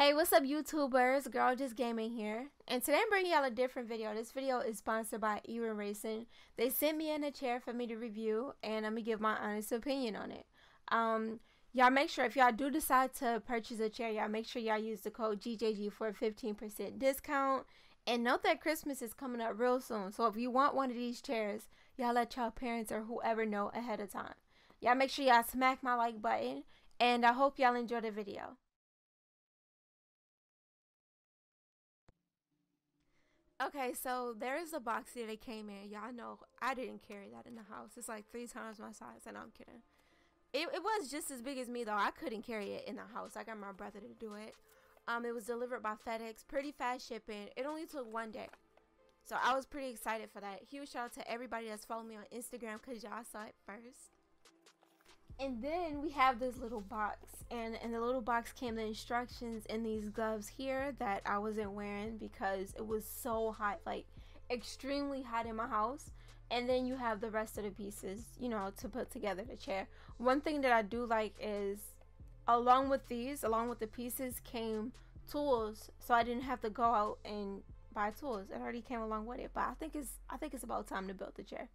Hey, what's up YouTubers? Girl Just Gaming here, and today I'm bringing y'all a different video. This video is sponsored by EwinRacing. They sent me in a chair for me to review, and I'm gonna give my honest opinion on it. Y'all make sure if y'all do decide to purchase a chair, y'all make sure y'all use the code GJG for a 15% discount. And note that Christmas is coming up real soon, so if you want one of these chairs, y'all let y'all parents or whoever know ahead of time. Y'all make sure y'all smack my like button, and I hope y'all enjoy the video. Okay, so there is a box here that came in. Y'all know I didn't carry that in the house. It's like 3 times my size, and I'm kidding. It was just as big as me, though. I couldn't carry it in the house. I got my brother to do it. It was delivered by FedEx. Pretty fast shipping. It only took 1 day. So I was pretty excited for that. Huge shout out to everybody that's following me on Instagram because y'all saw it first. And then we have this little box, and in the little box came the instructions and these gloves here that I wasn't wearing because it was so hot, like extremely hot in my house. And then you have the rest of the pieces, you know, to put together the chair. One thing that I do like is along with the pieces came tools, so I didn't have to go out and buy tools. It already came along with it. But I think it's about time to build the chair.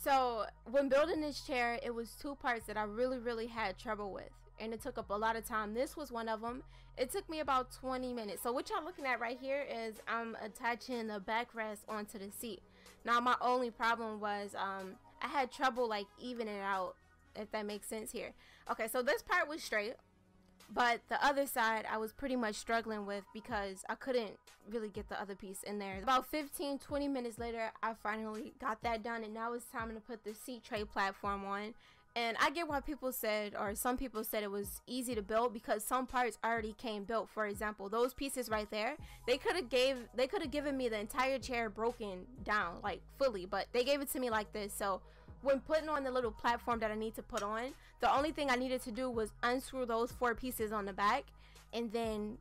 So when building this chair, it was 2 parts that I really had trouble with, and it took up a lot of time. This was one of them. It took me about 20 minutes. So what y'all looking at right here is I'm attaching the backrest onto the seat. Now my only problem was I had trouble like evening it out, if that makes sense here. Okay, so this part was straight, but the other side I was pretty much struggling with because I couldn't really get the other piece in there. About 15-20 minutes later, I finally got that done, and now it's time to put the seat tray platform on. And I get why people said, or some people said, it was easy to build because some parts already came built. For example, those pieces right there, they could have given me the entire chair broken down like fully, but they gave it to me like this. So when putting on the little platform that I need to put on, the only thing I needed to do was unscrew those 4 pieces on the back, and then,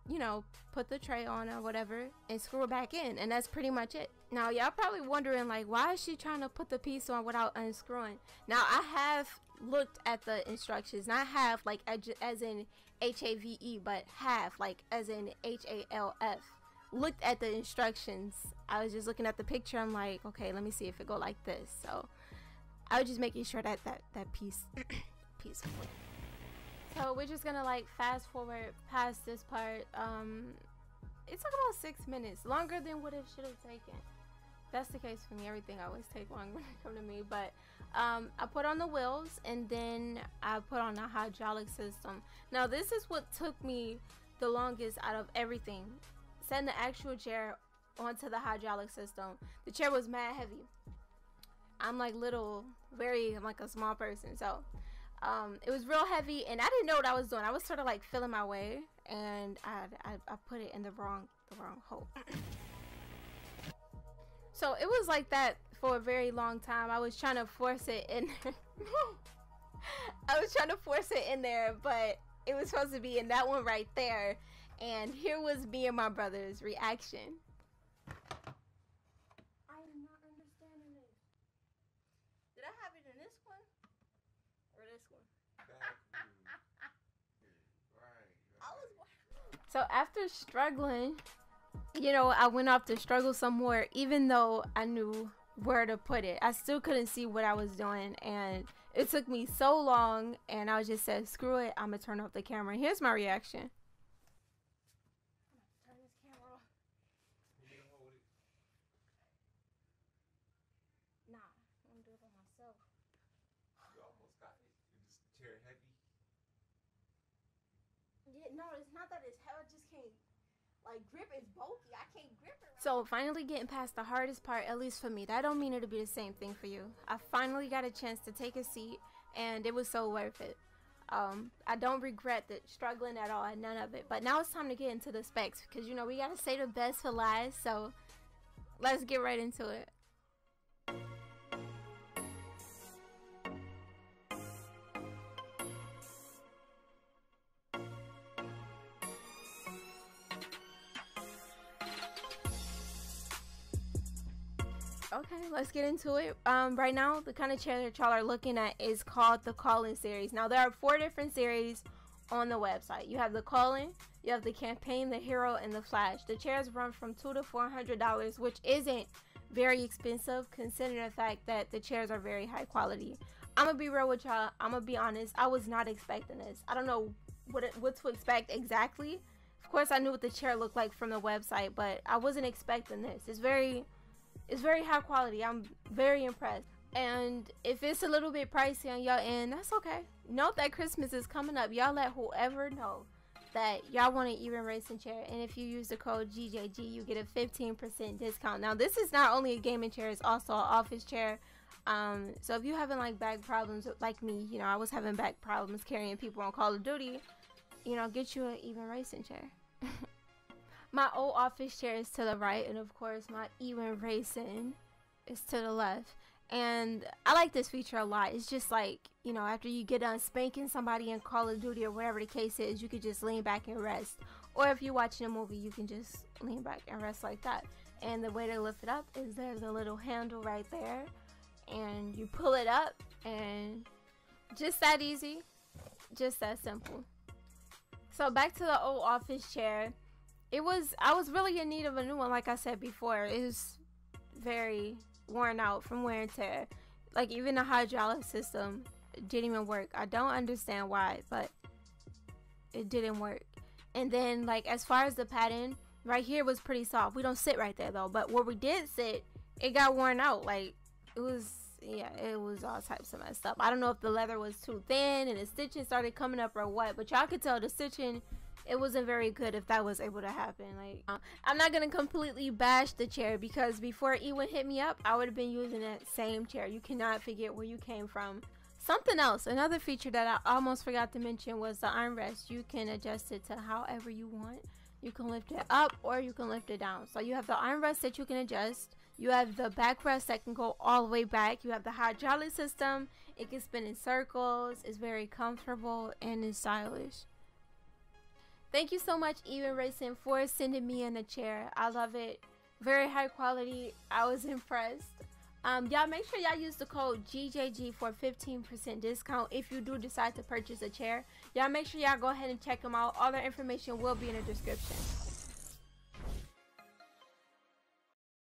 you know, put the tray on or whatever and screw it back in, and that's pretty much it. Now y'all probably wondering, like, why is she trying to put the piece on without unscrewing? Now I have looked at the instructions, not half like as in HAVE, but half like as in HALF. Looked at the instructions. I was just looking at the picture. I'm like, okay, let me see if it go like this. So I was just making sure that that piece piece went. So we're just gonna like fast forward past this part. It took about 6 minutes, longer than what it should have taken. That's the case for me. Everything always take long when it comes to me. But I put on the wheels, and then I put on the hydraulic system. Now this is what took me the longest out of everything. Setting the actual chair onto the hydraulic system. The chair was mad heavy. I'm like I'm like a small person, so it was real heavy, and I didn't know what I was doing. I was sort of like feeling my way, and I put it in the wrong hole. So it was like that for a very long time. I was trying to force it in there. I was trying to force it in there, but it was supposed to be in that one right there. And here was me and my brother's reaction. I am not understanding this. Did I have it in this one or this one? So after struggling, you know, I went off to struggle some more, even though I knew where to put it. I still couldn't see what I was doing, and it took me so long, and I just said, screw it, I'm gonna turn off the camera. Here's my reaction. Turn this camera off. Nah, I'm gonna do it by myself. You almost got it. Is this chair heavy? Yeah, no, it's not that it's heavy. I just can't, like, grip. It's bulky. I can't grip it right. So finally getting past the hardest part, at least for me. That don't mean it'll be the same thing for you. I finally got a chance to take a seat, and it was so worth it. I don't regret the struggling at all, none of it. But now it's time to get into the specs, because, you know, we gotta say the best for last. So let's get right into it. Okay, let's get into it. Right now, the kind of chair that y'all are looking at is called the Call-In series. Now, there are 4 different series on the website. You have the Call-In, you have the Campaign, the Hero, and the Flash. The chairs run from $200 to $400, which isn't very expensive considering the fact that the chairs are very high quality. I'm gonna be real with y'all. I'm gonna be honest. I was not expecting this. I don't know what to expect exactly. Of course, I knew what the chair looked like from the website, but I wasn't expecting this. It's very high quality. I'm very impressed. And if it's a little bit pricey on y'all end, that's okay. Note that Christmas is coming up. Y'all let whoever know that y'all want an EwinRacing chair, and if you use the code GJG, you get a 15% discount. Now, this is not only a gaming chair, it's also an office chair. So if you having like back problems like me, you know, I was having back problems carrying people on Call of Duty, you know, get you an EwinRacing chair. My old office chair is to the right, and of course my EwinRacing is to the left. And I like this feature a lot. It's just like, you know, after you get done spanking somebody in Call of Duty or whatever the case is, you could just lean back and rest. Or if you're watching a movie, you can just lean back and rest like that. And the way to lift it up is there's a little handle right there, and you pull it up, and just that easy, just that simple. So back to the old office chair. I was really in need of a new one. Like I said before, it was very worn out from wear and tear. Like, even the hydraulic system didn't even work. I don't understand why, but it didn't work. And then, like, as far as the padding, right here was pretty soft. We don't sit right there though, but where we did sit, it got worn out. Like, it was all types of messed up. I don't know if the leather was too thin and the stitching started coming up or what, but y'all could tell the stitching, it wasn't very good if that was able to happen. Like, I'm not gonna completely bash the chair, because before Ewin hit me up, I would have been using that same chair. You cannot forget where you came from. Something else, another feature that I almost forgot to mention was the armrest. You can adjust it to however you want. You can lift it up or you can lift it down. So you have the armrest that you can adjust. You have the backrest that can go all the way back. You have the hydraulic system. It can spin in circles. It's very comfortable and it's stylish. Thank you so much, EwinRacing, for sending me in a chair. I love it. Very high quality. I was impressed. Y'all make sure y'all use the code GJG for 15% discount if you do decide to purchase a chair. Y'all make sure y'all go ahead and check them out. All their information will be in the description.